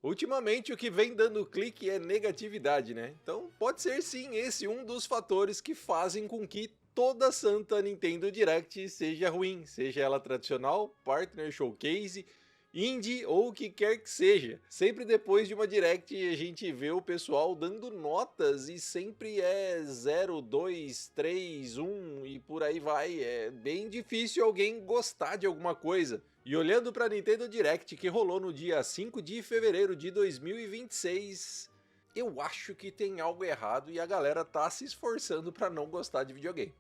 Ultimamente o que vem dando clique é negatividade, né? Então pode ser sim esse um dos fatores que fazem com que toda santa Nintendo Direct seja ruim, seja ela tradicional, Partner Showcase, indie ou o que quer que seja. Sempre depois de uma Direct a gente vê o pessoal dando notas e sempre é 0, 2, 3, 1 e por aí vai. É bem difícil alguém gostar de alguma coisa. E olhando para a Nintendo Direct que rolou no dia 5 de fevereiro de 2026, eu acho que tem algo errado e a galera tá se esforçando para não gostar de videogame.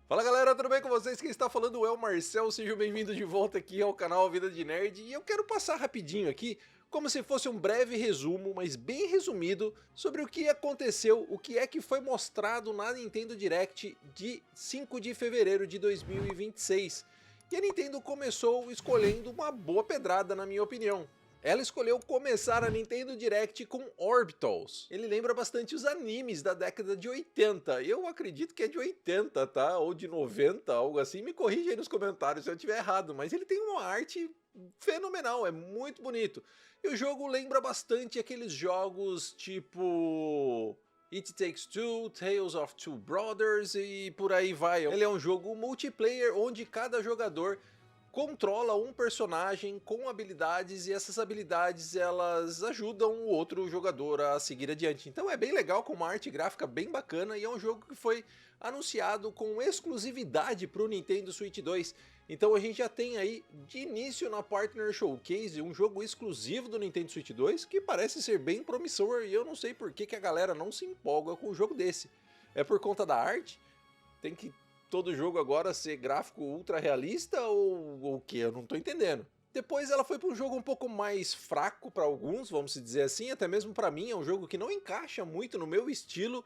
Fala galera, tudo bem com vocês? Quem está falando é o Marcel, sejam bem-vindos de volta aqui ao canal Vida de Nerd. E eu quero passar rapidinho aqui, como se fosse um breve resumo, mas bem resumido, sobre o que aconteceu, o que é que foi mostrado na Nintendo Direct de 5 de fevereiro de 2026. E a Nintendo começou escolhendo uma boa pedrada, na minha opinião. Ela escolheu começar a Nintendo Direct com Orbitals. Ele lembra bastante os animes da década de 80. Eu acredito que é de 80, tá? Ou de 90, algo assim. Me corrija aí nos comentários se eu estiver errado, mas ele tem uma arte fenomenal, é muito bonito. E o jogo lembra bastante aqueles jogos tipo It Takes Two, Tales of Two Brothers e por aí vai. Ele é um jogo multiplayer onde cada jogador controla um personagem com habilidades e essas habilidades elas ajudam o outro jogador a seguir adiante. Então é bem legal, com uma arte gráfica bem bacana e é um jogo que foi anunciado com exclusividade para o Nintendo Switch 2. Então a gente já tem aí de início na Partner Showcase um jogo exclusivo do Nintendo Switch 2 que parece ser bem promissor e eu não sei por que a galera não se empolga com um jogo desse. É por conta da arte? Tem que todo jogo agora ser gráfico ultra realista ou o que? Eu não tô entendendo. Depois ela foi para um jogo um pouco mais fraco para alguns, vamos dizer assim, até mesmo para mim é um jogo que não encaixa muito no meu estilo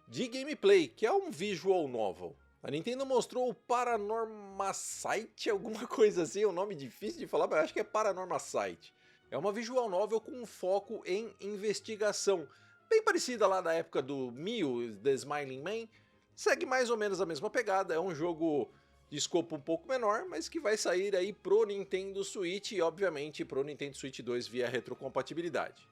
de gameplay, que é um visual novel. A Nintendo mostrou o Paranormasight, alguma coisa assim, é um nome difícil de falar, mas acho que é Paranormasight. É uma visual novel com um foco em investigação, bem parecida lá da época do Mew, The Smiling Man. Segue mais ou menos a mesma pegada, é um jogo de escopo um pouco menor, mas que vai sair aí pro Nintendo Switch e obviamente pro Nintendo Switch 2 via retrocompatibilidade.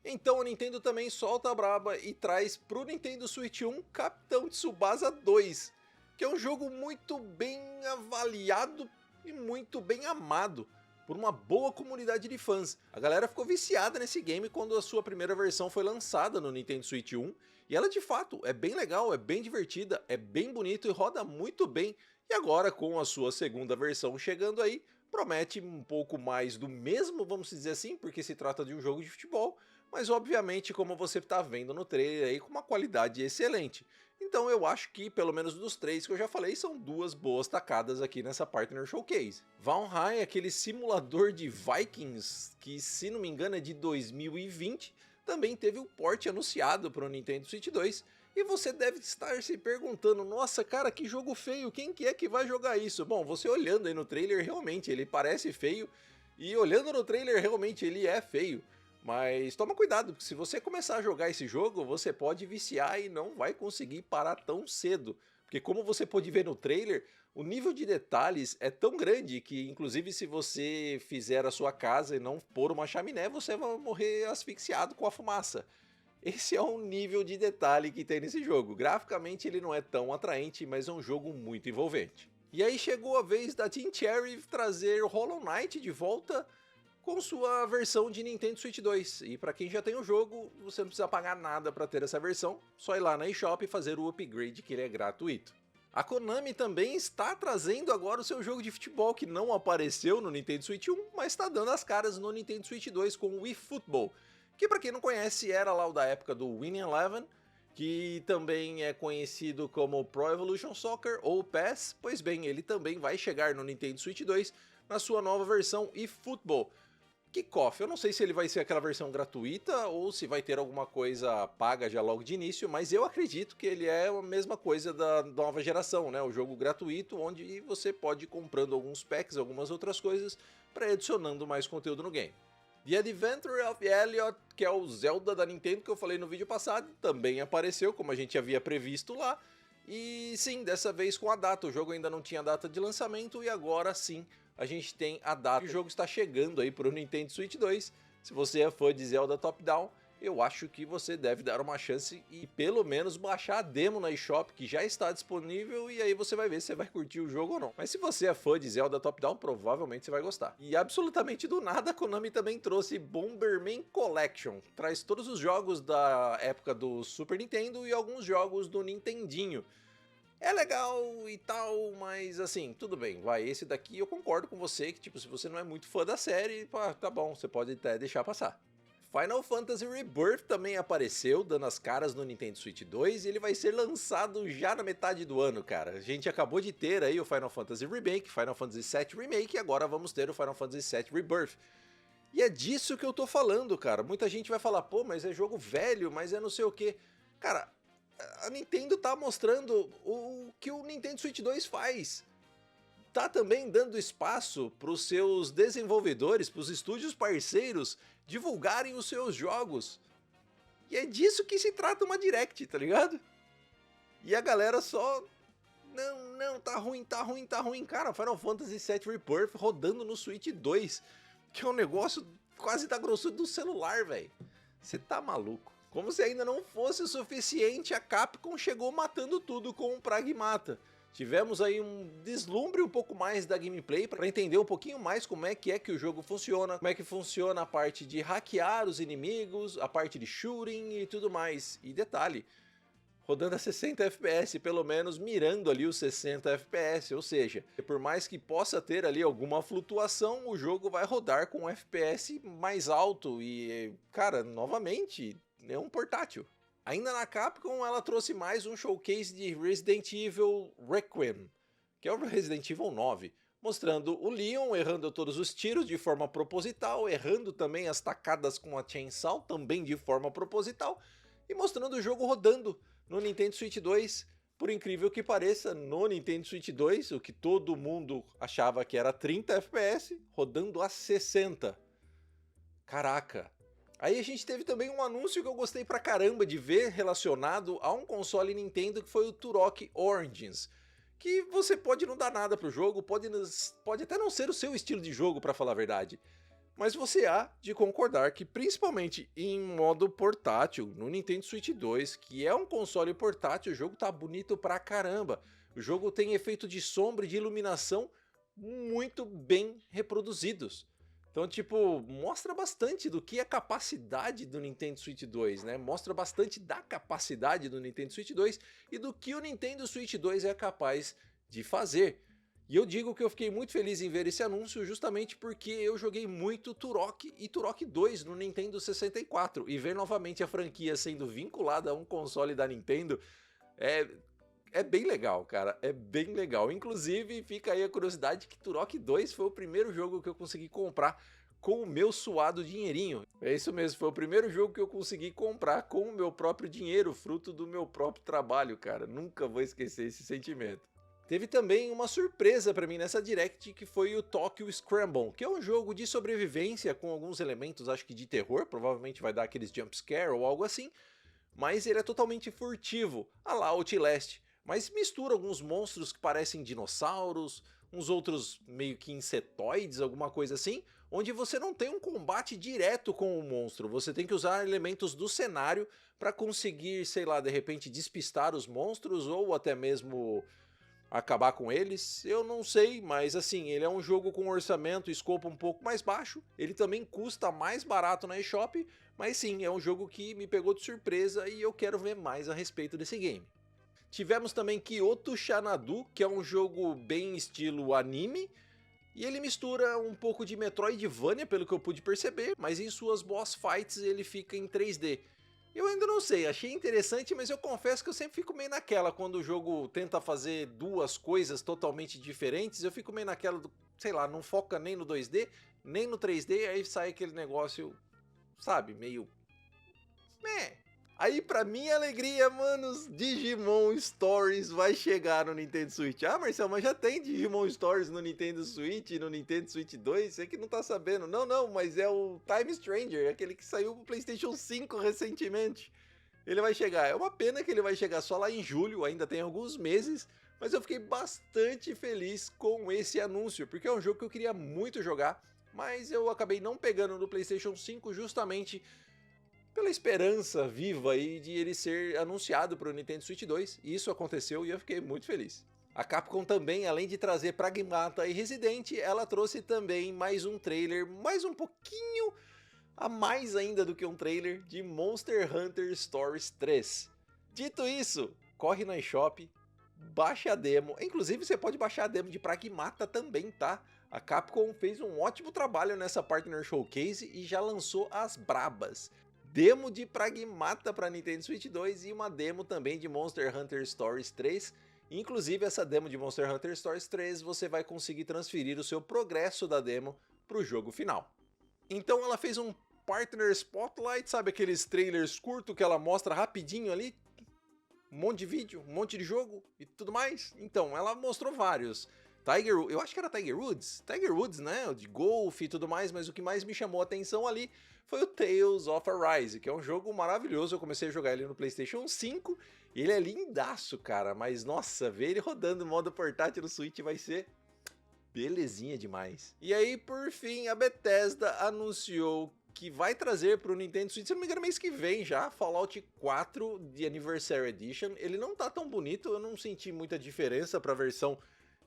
Então a Nintendo também solta a braba e traz pro Nintendo Switch 1 Capitão Tsubasa 2, que é um jogo muito bem avaliado e muito bem amado por uma boa comunidade de fãs. A galera ficou viciada nesse game quando a sua primeira versão foi lançada no Nintendo Switch 1, e ela de fato é bem legal, é bem divertida, é bem bonito e roda muito bem, e agora com a sua segunda versão chegando aí, promete um pouco mais do mesmo, vamos dizer assim, porque se trata de um jogo de futebol, mas obviamente como você está vendo no trailer aí, com uma qualidade excelente. Então eu acho que, pelo menos dos três que eu já falei, são duas boas tacadas aqui nessa Partner Showcase. Valheim, aquele simulador de Vikings, que se não me engano é de 2020, também teve o port anunciado para o Nintendo Switch 2, e você deve estar se perguntando, nossa cara, que jogo feio, quem que é que vai jogar isso? Bom, você olhando aí no trailer, realmente ele parece feio, e olhando no trailer, realmente ele é feio. Mas toma cuidado, porque se você começar a jogar esse jogo, você pode viciar e não vai conseguir parar tão cedo. Porque como você pode ver no trailer, o nível de detalhes é tão grande que inclusive se você fizer a sua casa e não pôr uma chaminé, você vai morrer asfixiado com a fumaça. Esse é um nível de detalhe que tem nesse jogo. Graficamente ele não é tão atraente, mas é um jogo muito envolvente. E aí chegou a vez da Team Cherry trazer Hollow Knight de volta com sua versão de Nintendo Switch 2. E para quem já tem o jogo, você não precisa pagar nada para ter essa versão, só ir lá na eShop e fazer o upgrade que ele é gratuito. A Konami também está trazendo agora o seu jogo de futebol que não apareceu no Nintendo Switch 1, mas está dando as caras no Nintendo Switch 2 com o Wii Football, que para quem não conhece era lá o da época do Winning Eleven, que também é conhecido como Pro Evolution Soccer ou PES, pois bem, ele também vai chegar no Nintendo Switch 2 na sua nova versão eFootball. Kickoff, eu não sei se ele vai ser aquela versão gratuita ou se vai ter alguma coisa paga já logo de início, mas eu acredito que ele é a mesma coisa da nova geração, né? O jogo gratuito onde você pode ir comprando alguns packs, algumas outras coisas para ir adicionando mais conteúdo no game. The Adventure of Elliot, que é o Zelda da Nintendo que eu falei no vídeo passado, também apareceu, como a gente havia previsto lá. E sim, dessa vez com a data, o jogo ainda não tinha data de lançamento e agora sim a gente tem a data. O jogo está chegando aí para o Nintendo Switch 2, Se você é fã de Zelda top-down, eu acho que você deve dar uma chance e pelo menos baixar a demo na eShop, que já está disponível, e aí você vai ver se você vai curtir o jogo ou não. Mas se você é fã de Zelda top-down, provavelmente você vai gostar. E absolutamente do nada, a Konami também trouxe Bomberman Collection. Traz todos os jogos da época do Super Nintendo e alguns jogos do Nintendinho. É legal e tal, mas assim, tudo bem, vai, esse daqui eu concordo com você, que tipo, se você não é muito fã da série, pá, tá bom, você pode até deixar passar. Final Fantasy Rebirth também apareceu, dando as caras no Nintendo Switch 2, e ele vai ser lançado já na metade do ano, cara. A gente acabou de ter aí o Final Fantasy Remake, Final Fantasy VII Remake, e agora vamos ter o Final Fantasy VII Rebirth. E é disso que eu tô falando, cara. Muita gente vai falar, pô, mas é jogo velho, mas é não sei o que. Cara, a Nintendo tá mostrando o que o Nintendo Switch 2 faz. Tá também dando espaço para os seus desenvolvedores, para os estúdios parceiros, divulgarem os seus jogos. E é disso que se trata uma Direct, tá ligado? E a galera só... Não, tá ruim, tá ruim, tá ruim. Cara, Final Fantasy VII Rebirth rodando no Switch 2, que é um negócio quase da grossura do celular, velho. Você tá maluco. Como se ainda não fosse o suficiente, a Capcom chegou matando tudo com um Pragmata. Tivemos aí um deslumbre um pouco mais da gameplay para entender um pouquinho mais como é que o jogo funciona, como é que funciona a parte de hackear os inimigos, a parte de shooting e tudo mais. E detalhe, rodando a 60 FPS, pelo menos mirando ali os 60 FPS, ou seja, por mais que possa ter ali alguma flutuação, o jogo vai rodar com um FPS mais alto e, cara, novamente, é um portátil. Ainda na Capcom, ela trouxe mais um showcase de Resident Evil Requiem, que é o Resident Evil 9, mostrando o Leon errando todos os tiros de forma proposital, errando também as tacadas com a Chainsaw, também de forma proposital, e mostrando o jogo rodando no Nintendo Switch 2, por incrível que pareça, no Nintendo Switch 2, o que todo mundo achava que era 30 FPS, rodando a 60. Caraca! Aí a gente teve também um anúncio que eu gostei pra caramba de ver relacionado a um console Nintendo, que foi o Turok Origins, que você pode não dar nada pro jogo, pode até não ser o seu estilo de jogo, pra falar a verdade. Mas você há de concordar que, principalmente em modo portátil, no Nintendo Switch 2, que é um console portátil, o jogo tá bonito pra caramba. O jogo tem efeito de sombra e de iluminação muito bem reproduzidos. Então, tipo, mostra bastante do que é a capacidade do Nintendo Switch 2, né? Mostra bastante da capacidade do Nintendo Switch 2 e do que o Nintendo Switch 2 é capaz de fazer. E eu digo que eu fiquei muito feliz em ver esse anúncio justamente porque eu joguei muito Turok e Turok 2 no Nintendo 64. E ver novamente a franquia sendo vinculada a um console da Nintendo é bem legal, cara, é bem legal. Inclusive, fica aí a curiosidade que Turok 2 foi o primeiro jogo que eu consegui comprar com o meu suado dinheirinho. É isso mesmo, foi o primeiro jogo que eu consegui comprar com o meu próprio dinheiro, fruto do meu próprio trabalho, cara. Nunca vou esquecer esse sentimento. Teve também uma surpresa pra mim nessa Direct, que foi o Tokyo Scramble, que é um jogo de sobrevivência com alguns elementos, acho que de terror, provavelmente vai dar aqueles jumpscare ou algo assim, mas ele é totalmente furtivo, à la Outlast. Mas mistura alguns monstros que parecem dinossauros, uns outros meio que insetoides, alguma coisa assim, onde você não tem um combate direto com o monstro, você tem que usar elementos do cenário para conseguir, sei lá, de repente despistar os monstros ou até mesmo acabar com eles, eu não sei, mas assim, ele é um jogo com orçamento e escopo um pouco mais baixo, ele também custa mais barato na eShop, mas sim, é um jogo que me pegou de surpresa e eu quero ver mais a respeito desse game. Tivemos também Kyoto Xanadu, que é um jogo bem estilo anime, e ele mistura um pouco de Metroidvania, pelo que eu pude perceber, mas em suas boss fights ele fica em 3D. Eu ainda não sei, achei interessante, mas eu confesso que eu sempre fico meio naquela, quando o jogo tenta fazer duas coisas totalmente diferentes, eu fico meio naquela, sei lá, não foca nem no 2D, nem no 3D, aí sai aquele negócio, sabe, meio... Aí, pra minha alegria, manos, Digimon Stories vai chegar no Nintendo Switch. Ah, Marcel, mas já tem Digimon Stories no Nintendo Switch e no Nintendo Switch 2? Você que não tá sabendo. Não, mas é o Time Stranger, aquele que saiu pro PlayStation 5 recentemente. Ele vai chegar. É uma pena que ele vai chegar só lá em julho, ainda tem alguns meses, mas eu fiquei bastante feliz com esse anúncio, porque é um jogo que eu queria muito jogar, mas eu acabei não pegando no PlayStation 5 justamente pela esperança viva aí de ele ser anunciado para o Nintendo Switch 2, e isso aconteceu e eu fiquei muito feliz. A Capcom também, além de trazer Pragmata e Resident, ela trouxe também mais um trailer, mais um pouquinho a mais ainda do que um trailer, de Monster Hunter Stories 3. Dito isso, corre na eShop, baixa a demo, inclusive você pode baixar a demo de Pragmata também, tá? A Capcom fez um ótimo trabalho nessa Partner Showcase e já lançou as brabas. Demo de Pragmata para Nintendo Switch 2 e uma demo também de Monster Hunter Stories 3. Inclusive essa demo de Monster Hunter Stories 3 você vai conseguir transferir o seu progresso da demo para o jogo final. Então ela fez um Partner Spotlight, sabe aqueles trailers curtos que ela mostra rapidinho ali? Um monte de vídeo, um monte de jogo e tudo mais. Então, ela mostrou vários. Eu acho que era Tiger Woods, né? De golfe e tudo mais, mas o que mais me chamou a atenção ali foi o Tales of Arise, que é um jogo maravilhoso. Eu comecei a jogar ele no PlayStation 5 e ele é lindaço, cara. Mas nossa, ver ele rodando no modo portátil no Switch vai ser belezinha demais. E aí, por fim, a Bethesda anunciou que vai trazer para o Nintendo Switch, se não me engano, mês que vem já, Fallout 4 de Anniversary Edition. Ele não tá tão bonito, eu não senti muita diferença para a versão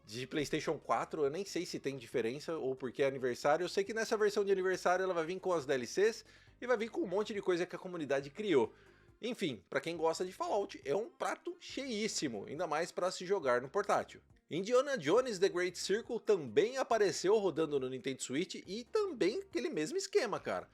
de PlayStation 4, eu nem sei se tem diferença ou porque é aniversário. Eu sei que nessa versão de aniversário ela vai vir com as DLCs e vai vir com um monte de coisa que a comunidade criou. Enfim, para quem gosta de Fallout, é um prato cheíssimo, ainda mais para se jogar no portátil. Indiana Jones The Great Circle também apareceu rodando no Nintendo Switch e também aquele mesmo esquema, cara.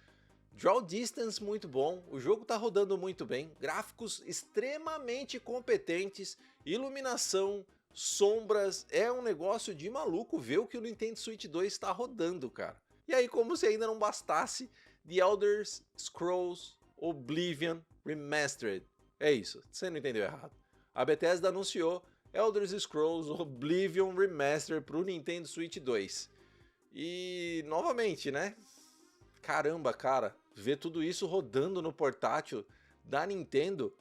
Draw Distance muito bom, o jogo tá rodando muito bem, gráficos extremamente competentes, iluminação, sombras, é um negócio de maluco ver o que o Nintendo Switch 2 está rodando, cara. E aí, como se ainda não bastasse, The Elder Scrolls Oblivion Remastered. É isso, você não entendeu errado. A Bethesda anunciou Elder Scrolls Oblivion Remastered para o Nintendo Switch 2. E, novamente, né? Caramba, cara, ver tudo isso rodando no portátil da Nintendo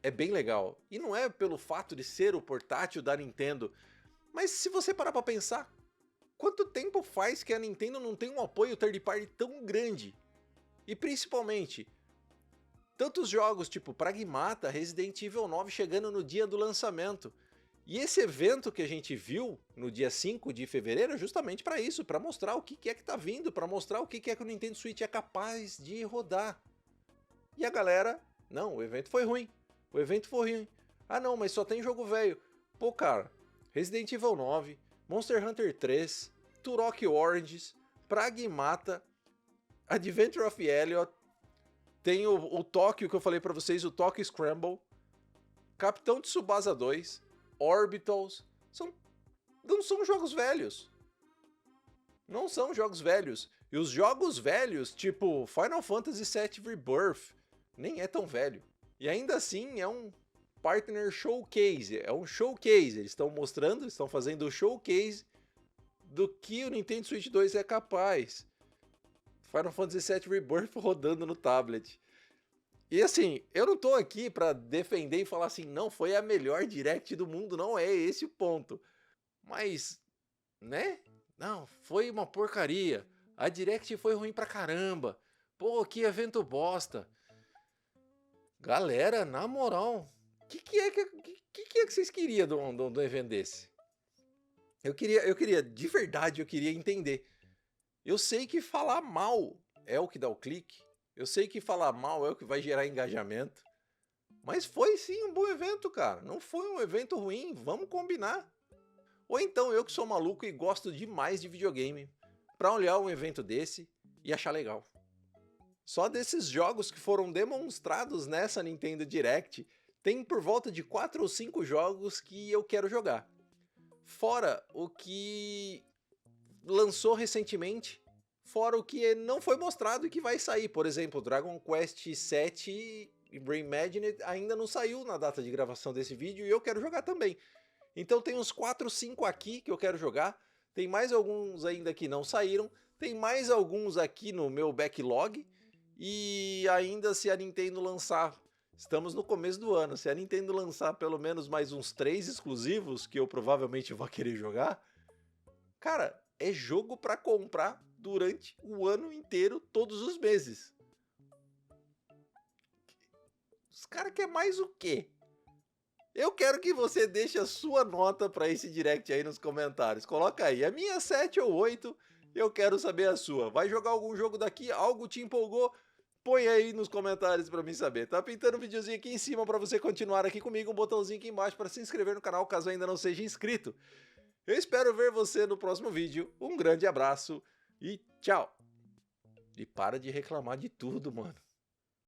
é bem legal. E não é pelo fato de ser o portátil da Nintendo, mas se você parar pra pensar, quanto tempo faz que a Nintendo não tem um apoio third party tão grande? E principalmente, tantos jogos tipo Pragmata, Resident Evil 9 chegando no dia do lançamento. E esse evento que a gente viu no dia 5 de fevereiro é justamente para isso, para mostrar o que é que tá vindo, para mostrar o que é que o Nintendo Switch é capaz de rodar. E a galera, não, o evento foi ruim. O evento foi ruim. Ah não, mas só tem jogo velho. Pô, cara, Resident Evil 9, Monster Hunter 3, Turok Oranges, Pragmata, Adventure of Elliot, tem o Tóquio que eu falei pra vocês, o Tóquio Scramble, Capitão Tsubasa 2, Orbitals, não são jogos velhos. Não são jogos velhos. E os jogos velhos, tipo Final Fantasy VII Rebirth, nem é tão velho. E ainda assim é um Partner Showcase, é um showcase. Eles estão mostrando, estão fazendo o showcase do que o Nintendo Switch 2 é capaz. Final Fantasy VII Rebirth rodando no tablet. E assim, eu não tô aqui pra defender e falar assim, não, foi a melhor Direct do mundo, não é esse o ponto. Mas, né? Não, foi uma porcaria. A Direct foi ruim pra caramba. Pô, que evento bosta. Galera, na moral, o que é que vocês queriam do evento desse? Eu queria, de verdade, eu queria entender. Eu sei que falar mal é o que dá o clique. Eu sei que falar mal é o que vai gerar engajamento. Mas foi sim um bom evento, cara. Não foi um evento ruim, vamos combinar. Ou então eu que sou maluco e gosto demais de videogame, pra olhar um evento desse e achar legal. Só desses jogos que foram demonstrados nessa Nintendo Direct, tem por volta de 4 ou 5 jogos que eu quero jogar. Fora o que lançou recentemente, fora o que não foi mostrado e que vai sair. Por exemplo, Dragon Quest VII Reimagined ainda não saiu na data de gravação desse vídeo e eu quero jogar também. Então tem uns 4 ou 5 aqui que eu quero jogar, tem mais alguns ainda que não saíram, tem mais alguns aqui no meu backlog, e ainda se a Nintendo lançar, estamos no começo do ano, se a Nintendo lançar pelo menos mais uns 3 exclusivos, que eu provavelmente vou querer jogar, cara, é jogo pra comprar durante o ano inteiro, todos os meses. Os caras querem mais o quê? Eu quero que você deixe a sua nota para esse direct aí nos comentários. Coloca aí, a minha 7 ou 8, eu quero saber a sua. Vai jogar algum jogo daqui? Algo te empolgou? Põe aí nos comentários para mim saber. Tá pintando um videozinho aqui em cima para você continuar aqui comigo, um botãozinho aqui embaixo para se inscrever no canal caso ainda não seja inscrito. Eu espero ver você no próximo vídeo. Um grande abraço e tchau. E para de reclamar de tudo, mano.